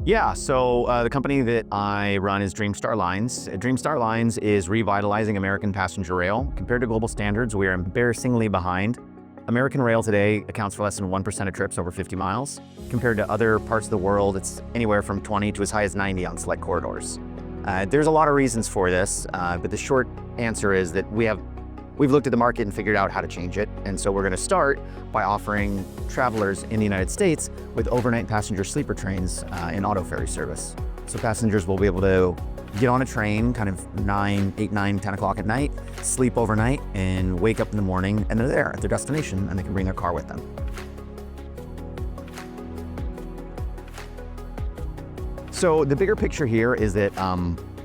Yeah, so the company that I run is Dreamstar Lines. Dreamstar Lines is revitalizing American passenger rail. Compared to global standards, we are embarrassingly behind. American rail today accounts for less than 1% of trips over 50 miles. Compared to other parts of the world, it's anywhere from 20 to as high as 90 on select corridors. There's a lot of reasons for this, but the short answer is that we've looked at the market and figured out how to change it. And so we're going to start by offering travelers in the United States with overnight passenger sleeper trains in auto ferry service. So passengers will be able to get on a train kind of 8, 9, 10 o'clock at night, sleep overnight, and wake up in the morning, and they're there at their destination, and they can bring their car with them. So the bigger picture here is that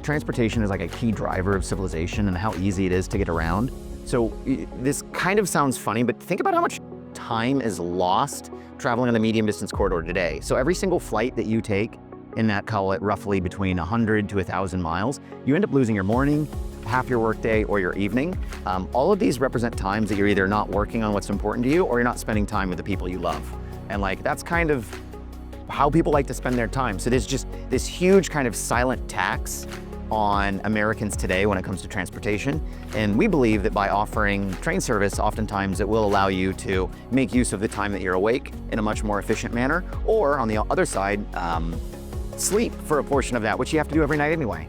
transportation is like a key driver of civilization and how easy it is to get around. So this kind of sounds funny, but think about how much time is lost traveling on the medium distance corridor today. So every single flight that you take in that, call it roughly between 100 to 1,000 miles, you end up losing your morning, half your workday, or your evening. All of these represent times that you're either not working on what's important to you or you're not spending time with the people you love. And that's kind of how people like to spend their time. So there's just this huge kind of silent tax on Americans today when it comes to transportation. And we believe that by offering train service, oftentimes it will allow you to make use of the time that you're awake in a much more efficient manner, or on the other side, sleep for a portion of that, which you have to do every night anyway.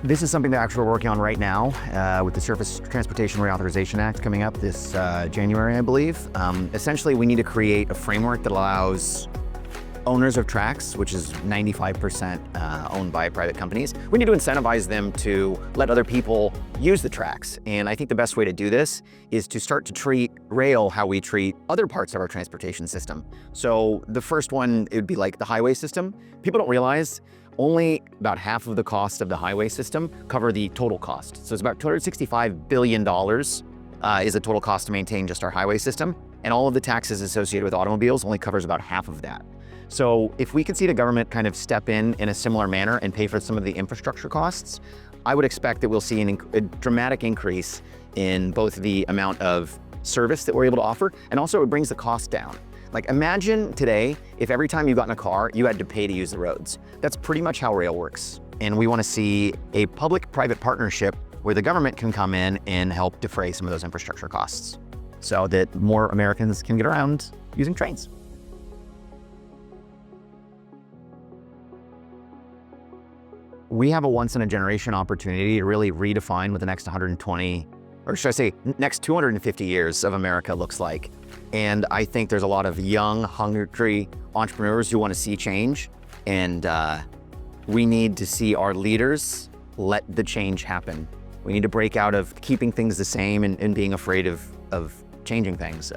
This is something that actually we're working on right now with the Surface Transportation Reauthorization Act coming up this January, I believe. Essentially, we need to create a framework that allows owners of tracks, which is 95% owned by private companies, we need to incentivize them to let other people use the tracks. And I think the best way to do this is to start to treat rail how we treat other parts of our transportation system. So the first one, it would be like the highway system. People don't realize only about half of the cost of the highway system cover the total cost. So it's about $265 billion is the total cost to maintain just our highway system. And all of the taxes associated with automobiles only covers about half of that. So if we could see the government kind of step in a similar manner and pay for some of the infrastructure costs, I would expect that we'll see a dramatic increase in both the amount of service that we're able to offer, and also it brings the cost down. Like imagine today, if every time you got in a car, you had to pay to use the roads. That's pretty much how rail works. And we want to see a public-private partnership where the government can come in and help defray some of those infrastructure costs so that more Americans can get around using trains. We have a once-in-a-generation opportunity to really redefine what the next 120, or should I say, next 250 years of America looks like. And I think there's a lot of young, hungry entrepreneurs who want to see change. And we need to see our leaders let the change happen. We need to break out of keeping things the same and being afraid of changing things.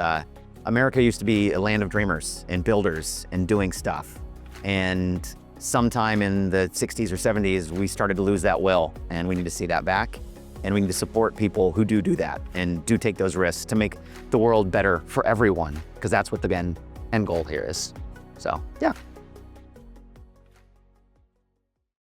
America used to be a land of dreamers and builders and doing stuff. And sometime in the 60s or 70s, we started to lose that will, and we need to see that back. And we need to support people who do that and do take those risks to make the world better for everyone, because that's what the end goal here is. So, yeah.